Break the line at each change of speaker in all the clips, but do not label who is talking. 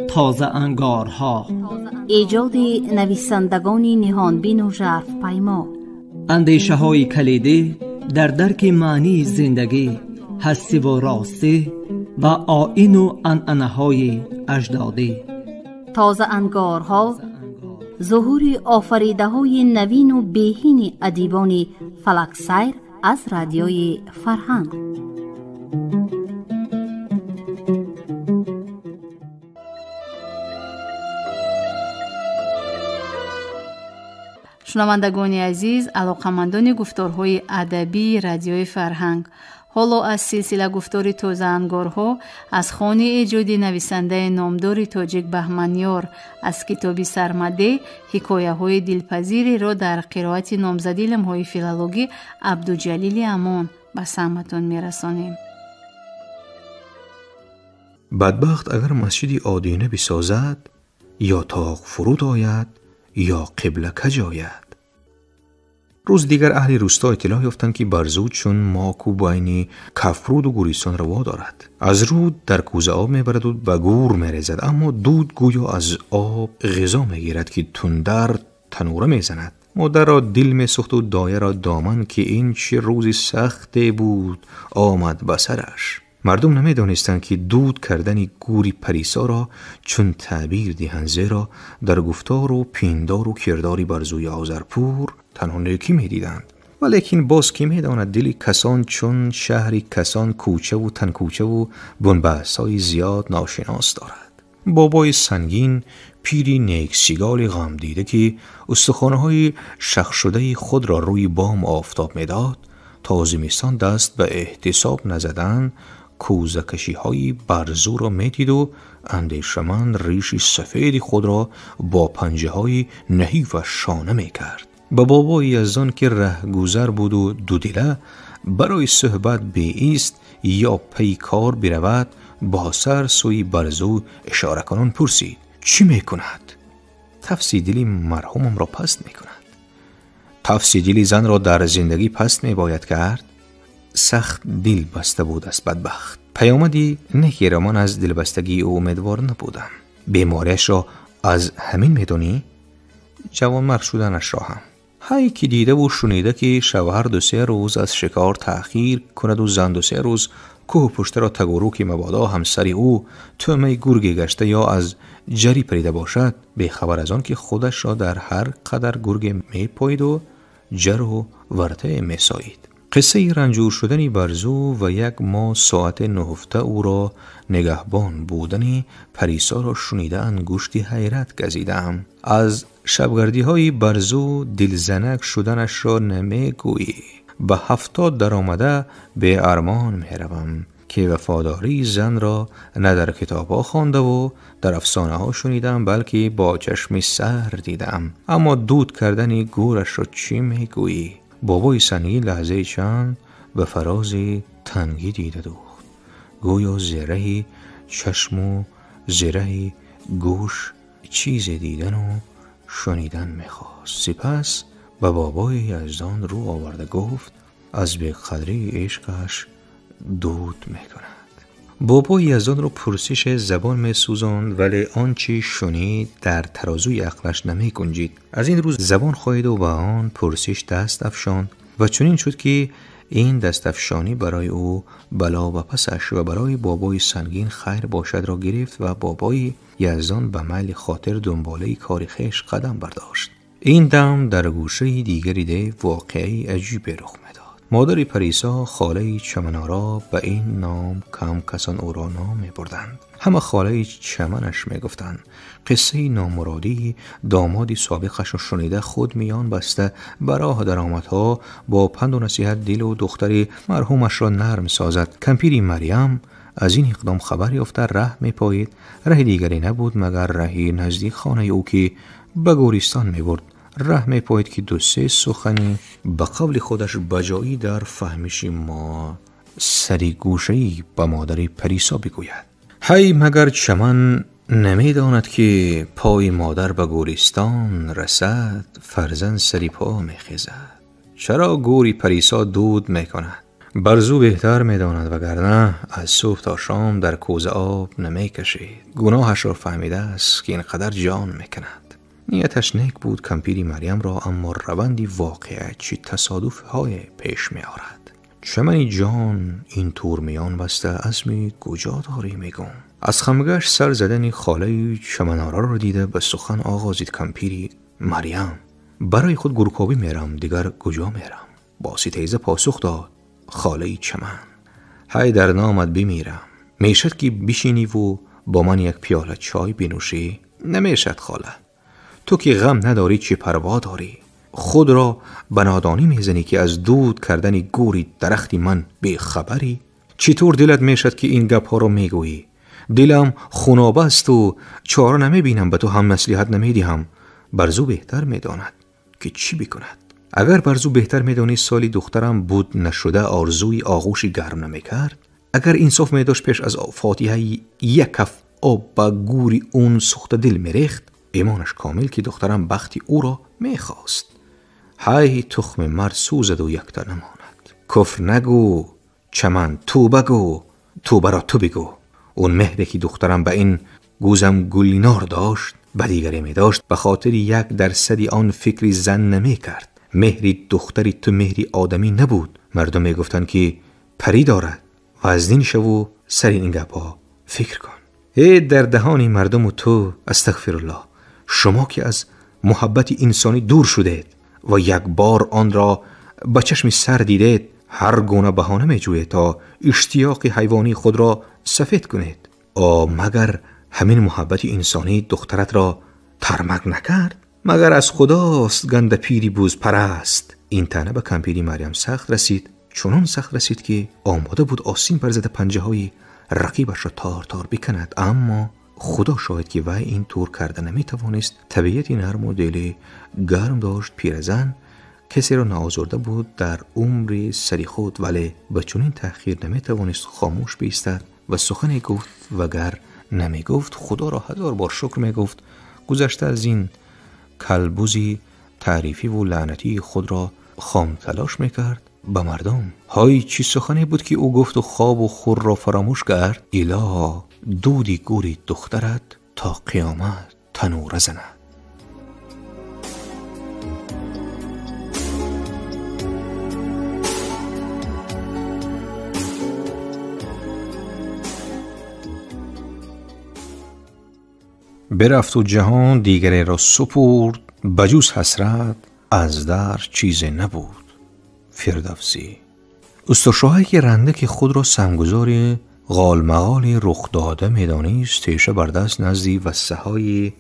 تازه انگارها،
ایجاد نویسندگان نهانبین و ژرف پیما،
اندیشه های کلیدی در درک معنی زندگی، هستی و راستی و آیین و عنعنه های اجدادی.
تازه انگارها، ظهور آفریده های نوین و بهین ادیبان فلک سیر از رادیوی فرهنگ. شنوندگان عزیز، علاقمندان گفتارهای ادبی رادیوی فرهنگ، حالا از سلسله گفتار تازه انگارها از خوان ایجادی نویسنده نامدار تاجیک بهمنیار از کتابی سرمده حکایه های دلپذیری را در قرائت نامزد علم‌های فیلولوژی عبدالجلیل امان به سمعتان میرسانیم.
بدبخت اگر مسجدی آدینه بسازد، یا طاق فرود آید یا قبله کج آید. روز دیگر اهل روستا اطلاع یافتند که برزود چون ماکو بین کفرود و گوریستان روا دارد. از رود در کوزه آب میبرد و به گور میریزد، اما دود گویا از آب غذا میگیرد که تندر تنوره میزند. مادر را دل میسوخت و دایه را دامن که این چه روزی سختی بود آمد به سرش. مردم نمیدانستند که دود کردن گوری پریسا را چون تعبیر دهند، زیرا در گفتار و پیندار و کرداری برزوی آذرپور تنها نیکی میدیدند. ولیکن باز کی میداند دل کسان چون شهری کسان کوچه و تنکوچه و بنبست‌های زیاد ناشناس دارد. بابای سنگین پیری نیک سیگال غم دیده که استخوان‌های شخ شده خود را روی بام آفتاب میداد، تا زمستان دست به احتساب نزدن کوزه کشی های برزو را میدید و اندیشمند ریش سفید خود را با پنجه های نحیف و شانه میکرد. به بابای یزدان که ره گذر بود و دودیله برای صحبت بیست یا پی کار برود، با سر سوی برزو اشاره کنان پرسید: چی میکند؟ تفسیدلی مرحومم را پست میکند. تفسیدلی زن را در زندگی پست میباید کرد. سخت دل بسته بود از بدبخت. پیامدی نیکی را من از دلبستگی او امیدوار نبودم. بیماریش را از همین میدونی؟ جوان مرد شدنش را هم. هایی که دیده و شنیده که شوهر 2-3 روز از شکار تأخیر کند و زن 2-3 روز کوه پشته را تگورو که مبادا همسری او تومه گرگی گشته یا از جری پریده باشد، به خبر از آن که خودش را در هر قدر گرگ می پاید و جر و ورته می سایید. قصه رنجور شدنی برزو و 1 ماه ساعت نهفته او را نگهبان بودنی پریسا را شنیده انگشتی حیرت گزیدم. از شبگردی های برزو دلزنک شدنش را نمی گویی. به 70 در آمده به ارمان می روم که وفاداری زن را نه در کتاب ها خوانده و در افسانه ها شنیدم، بلکه با چشم سر دیدم. اما دود کردن گورش را چی می گویی؟ بابای سنگی لحظه چند به فراز تنگی دیده دوخت، گویا زره چشم و زره گوش چیز دیدن و شنیدن میخواست. سپس به بابای یزدان رو آورده گفت: از بی‌قدری عشقش دود میکند. بابای یزدان رو پرسش زبان میسوزاند، ولی آنچه شنید در ترازوی عقلش نمی گنجید. از این روز زبان خواهید و به آن پرسش دست افشاند و چنین شد که این دست افشانی برای او بلا و پسش و برای بابای سنگین خیر باشد را گرفت و بابای یزدان به میل خاطر دنباله کار خویش قدم برداشت. این دم در گوشه دیگری ده واقعی عجیب رخ میداد. مادر پریسا خاله چمنارا به این نام کم کسان او را نام می بردند. همه خاله چمنش می گفتند. قصه نامرادی دامادی سابقش را شنیده خود میان بسته براه درآمدها با پند و نصیحت دل و دختری مرحومش را نرم سازد. کمپیری مریم از این اقدام خبر یافته ره می پایید. ره دیگری نبود مگر رهی نزدیک خانه او که به گوریستان می برد. ره می پاید که 2-3 سخنی به قول خودش بجایی در فهمش ما سری گوشه‌ای به مادر پریسا بگوید. هی مگر چمن نمی داند که پای مادر به گوریستان رسد، فرزند سری پا می خیزد. چرا گوری پریسا دود می کند؟ برزو بهتر می‌داند وگرنه از صبح تا شام در کوزه آب نمی‌کشید. گناهش را فهمیده است که اینقدر جان می‌کند. نیتش نیک بود کمپیری مریم را، اما روندی واقعه چی تصادف‌های پیش می‌آورد. چمنی جان این طور میان بسته عزمی کجا داری میگم. از خمگش سر زدن خاله چمنارا را دیده به سخن آغازید کمپیری مریم. برای خود گروکابی میرم، دیگر کجا میرم؟ باسی تیزه پاسخ داد خاله چمن. های در نامت بمیرم، میشد که بشینی و با من یک پیاله چای بنوشی؟ نمیشد خاله، تو که غم نداری چه پروا داری؟ خود را به نادانی میزنی که از دود کردن گوری درختی من بی خبری؟ چطور دلت میشد که این گپ ها را میگویی؟ دلم خونابه است و چاره نمیبینم، به تو هم مصلحت نمیدهم. برزو بهتر میداند که چی بکند. اگر برزو بهتر میدانی سالی دخترم بود نشده آرزوی آغوشی گرم نمیکرد، اگر انصاف میداشت پیش از فاتحه یک کف آب به گوری اون سوخت دل میریخت، ایمانش کامل که دخترم بختی او را میخواست. های تخم مرد سوزد و یکتا نماند. کفر نگو چمن، توبه گو، توبه را تو بگو. اون مهری که دخترم به این گوزم گلینار داشت به دیگری می داشت، به خاطر 1% آن فکری زن نمی کرد. مهری دختری تو مهری آدمی نبود. مردم می گفتن که پری دارد و از دین شو سر این گپا فکر کن. ای در دهانی مردم و تو استغفرالله، شما که از محبت انسانی دور شدید و یک بار آن را به چشم سر دیدید، هر گونه بهانه می جوید تا اشتیاق حیوانی خود را سفید کنید. مگر همین محبت انسانی دخترت را ترمک نکرد؟ مگر از خداست گند پیری بوز پرست؟ این تنه به کمپیری مریم سخت رسید، چنان سخت رسید که آماده بود آسین برزد پنجه های رقیبش را تار تار بکند. اما خدا شاهد که وی این طور کرده نمی توانست. طبیعتی نرم و دل گرم داشت. پیرزن کسی را نآزرده بود در عمر سری خود، ولی به چنین تأخیر نمی توانست خاموش بایستد و سخنی گفت. وگر نمی گفت خدا را 1000 بار شکر می گفت. گذشته از این کلبوزی تعریفی و لعنتی خود را خام تلاش می کرد به مردم. های چی سخنی بود که او گفت و خواب و خور را فراموش کرد؟ اله دودی گوری دخترت تا قیامت تنور زند. برفت و جهان دیگری را سپرد، بجوز حسرت از در چیز نبود. فردوسی. استشاهی که رنده که خود را سمگذار غالمغال رخ داده میدانیست، تیشه بر دست نزدی و سهای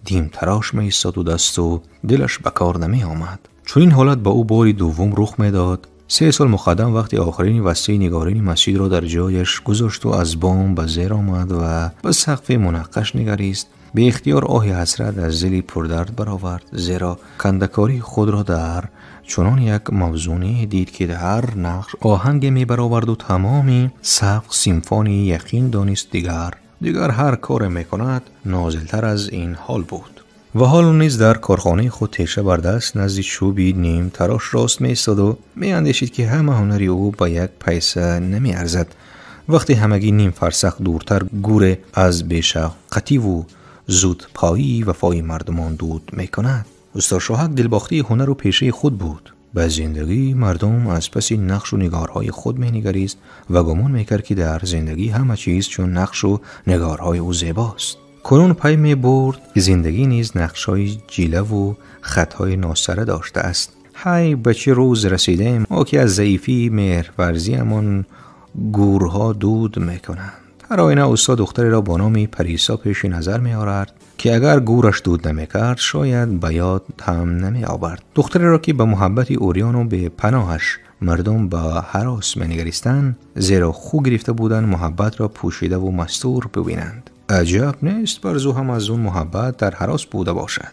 دیم تراش می ایستاد و دست و دلش بکار نمی آمد. چون این حالت با او باری دوم رخ میداد. 3 سال مقدم وقتی آخرین وصله نگارین مسجد را در جایش گذاشت و از بام به زیر آمد و به سقف منقش نگریست، به اختیار آهی حسرت از دلی پردرد برآورد، زیرا کندکاری خود را در چنان یک موزونی دید که در هر نقش آهنگ می برآورد و تمامی سقف سیمفونی یقین دانست دیگر هر کار می کند نازلتر از این حال بود. و حال نیز در کارخانه خود تیشه بر دست نزد چوبی نیم تراش راست می ایستاد و می اندیشید که همه هنری او با 1 پیسه نمی ارزد. وقتی همگی نیم فرسخ دورتر گور از بی‌شفقتی و زود پایی وفای مردمان دود می کند. استاد شاهک دلباخته هنر و پیشه خود بود. به زندگی مردم از پس نقش و نگارهای خود می نگریست و گمان می کرد که در زندگی همه چیز چون نقش و نگارهای او زیباست. کنون پی می برد که زندگی نیز نقش‌های جیله و خطهای ناسره داشته است. های به چه روز رسیدیم ما که از ضعیفی مهرورزی امان گورها دود می کنند. هر آینه استاد دختری را با نام پریسا پیش نظر می آورد که اگر گورش دود نمی کرد شاید به یاد هم نمی آورد. دختری را که به محبت اوریان و به پناهش مردم با هراس می نگریستند، زیرا خو گرفته بودند محبت را پوشیده و مستور ببینند. عجب نیست برزو هم از اون محبت در هراس بوده باشد،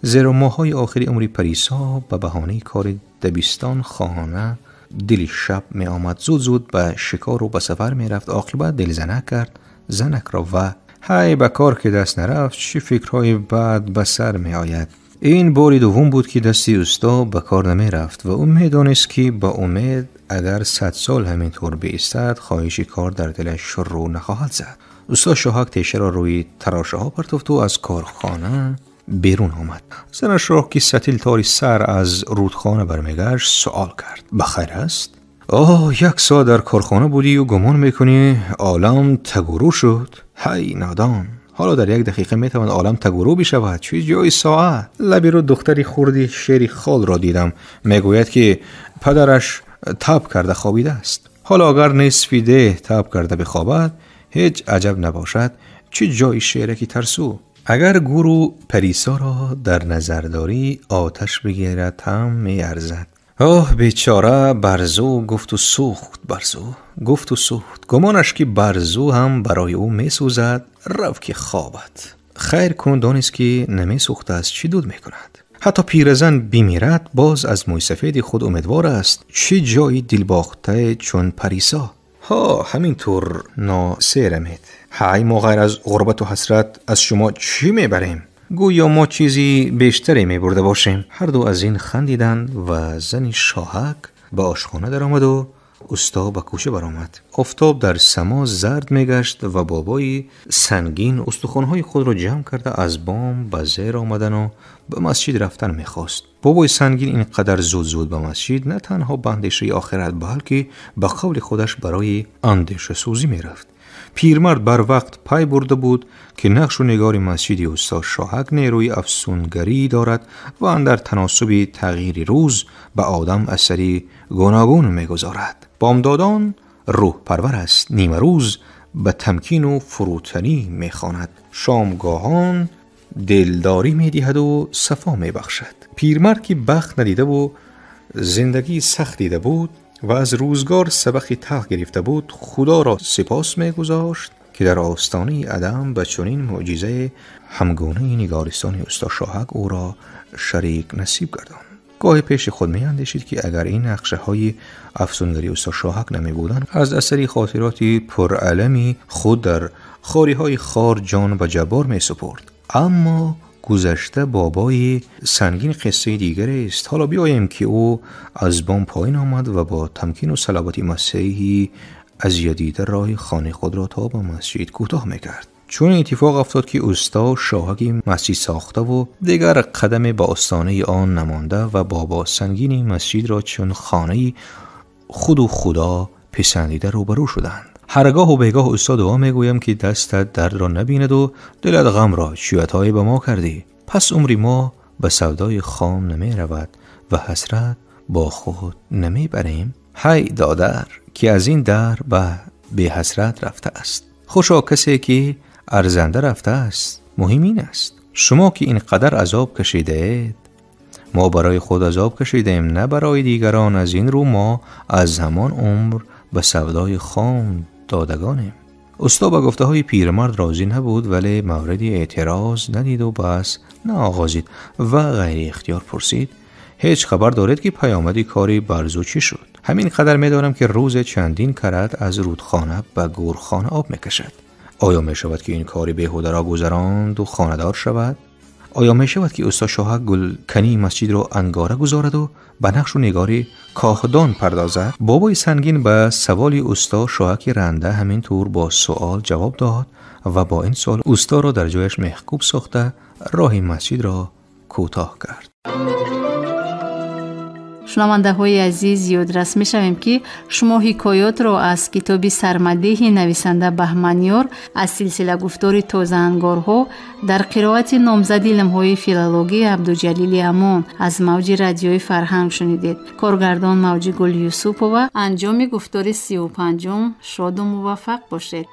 زیرا ماهای آخری عمری پریسا به بهانه کار دبیستان خانه دلی شب می آمد، زود به شکار و به سفر می رفت. عاقبت دل زنک کرد زنک را و های به کار که دست نرفت چه فکرهای بد به سر می آید. این باری دوم بود که دستی اوستا به کار نمی رفت و او میدانست که با امید اگر 100 سال همینطور بایستد خواهش کار در دلش شروع نخواهد زد. اوستا شاهک تیشه را روی تراشه ها پرتافت و از کارخانه بیرون آمد. زنش را که ستیل تاری سر از رودخانه برمیگشت سوال کرد: بخیر است؟ 1 ساعت در کارخانه بودی و گمان میکنی عالم تگورو شد؟ هی نادان، حالا در 1 دقیقه میتوان عالم تگورو بشود، چه جای ساعت؟ لبی رو دختری خوردی شیری خال را دیدم، میگوید که پدرش تب کرده خوابیده است. حالا اگر نصفی ده تب کرده بخوابد هیچ عجب نباشد، چه جای شیره که ترسو. اگر گورو پریسا را در نظر داری آتش بگیرد هم میارزد. بیچاره برزو گفت و سوخت. گمانش که برزو هم برای او میسوزد، رفت که خوابد. خیر کن دانست که نمی سوخته است، چی دود میکند؟ حتی پیرزن بیمیرد باز از موی سفید خود امیدوار است، چه جای دلباخته چون پریسا. همینطور ناسیرمید. ما غیر از غربت و حسرت از شما چی میبریم؟ گویا ما چیزی بیشتری میبرده باشیم. هر دو از این خندیدند و زن شاهک به آشخانه در آمد و اوستا به کوچه برآمد. آفتاب در سما زرد میگشت و بابای سنگین استخوان‌های خود را جمع کرده از بام به زیر آمدن و به مسجد رفتن میخواست. بابای سنگین اینقدر زود به مسجد نه تنها به اندیشه آخرت بلکه به قول خودش برای اندیشه سوزی میرفت. پیرمرد بر وقت پی برده بود که نقش و نگار مسجد اوستا شاهک نیروی افسونگری دارد و اندر تناسب تغییر روز به آدم اثری گوناگون میگذارد. بامدادان روح پرور است، نیمه روز به تمکین و فروتنی میخواند، شامگاهان دلداری میدهد و صفا میبخشد. پیرمرد که بخت ندیده و زندگی سخت دیده بود و از روزگار سبقی تلخ گرفته بود، خدا را سپاس می‌گذاشت که در آستانه عدم به چنین معجزه همگونه نگارستان اوستا شاهک او را شریک نصیب گرداند. گاهی پیش خود می‌اندیشید که اگر این نقشه‌های افسونگری اوستا شاهک نمی‌بودند، از اثری خاطراتی پرعلمی خود در خاری‌های خار جان و جبار می‌سپرد. اما گذشته بابای سنگین قصه دیگری است. حالا بیاییم که او از بام پایین آمد و با تمکین و صلابت مسیحی از یدید راه خانه خود را تا به مسجد کوتاه میکرد. چون اتفاق افتاد که اوستا شاهک مسجد ساخته و دیگر قدم با آستانه آن نمانده و بابا سنگین مسجد را چون خانه خود و خدا پسندیده روبرو شدند. هرگاه و بیگاه اوستا دعا میگویم که دستت درد را نبیند و دلت غم را شیوتهای به ما کردی، پس عمری ما به سودای خام نمی رود و حسرت با خود نمی بریم. هی دادر که از این در به حسرت رفته است، خوشا کسی که ارزنده رفته است. مهم این است شما که اینقدر عذاب کشیده اید، ما برای خود عذاب کشیدیم نه برای دیگران. از این رو ما از همان عمر به سودای خام دادگانیم. اوستا با گفته های پیرمرد راضی نبود ولی موردی اعتراض ندید و بس ناآغازید و غیر اختیار پرسید: هیچ خبر دارید که پیامدی کاری برزو چی شد؟ همین قدر میدانم که روز چندین کرت از رودخانه به گورخانه آب میکشد. آیا می شود که این کاری بیهوده را گذراند و خانه‌دار شود؟ آیا می شود که اوستا شاهک گلکنی مسجد را انگاره گذارد و به نقش و نگاری کاهدان پردازد؟ بابای سنگین به سوالی اوستا شاهک رنده همین طور با سوال جواب داد و با این سوال اوستا را در جایش محکوب ساخته راه مسجد را کوتاه کرد.
شنونده های عزیز، یادرس می شویم که شما حکایات را از کتابی سرمدیح نویسنده بهمنیار از سلسله گفتار تازه انگارها در قرائت نامزد علم‌های فیلولوژی عبدالجلیل امان از موج رادیوی فرهنگ شنیدید. کارگردان موجی گل یوسفова. انجام گفتار 35. شاد و موفق باشید.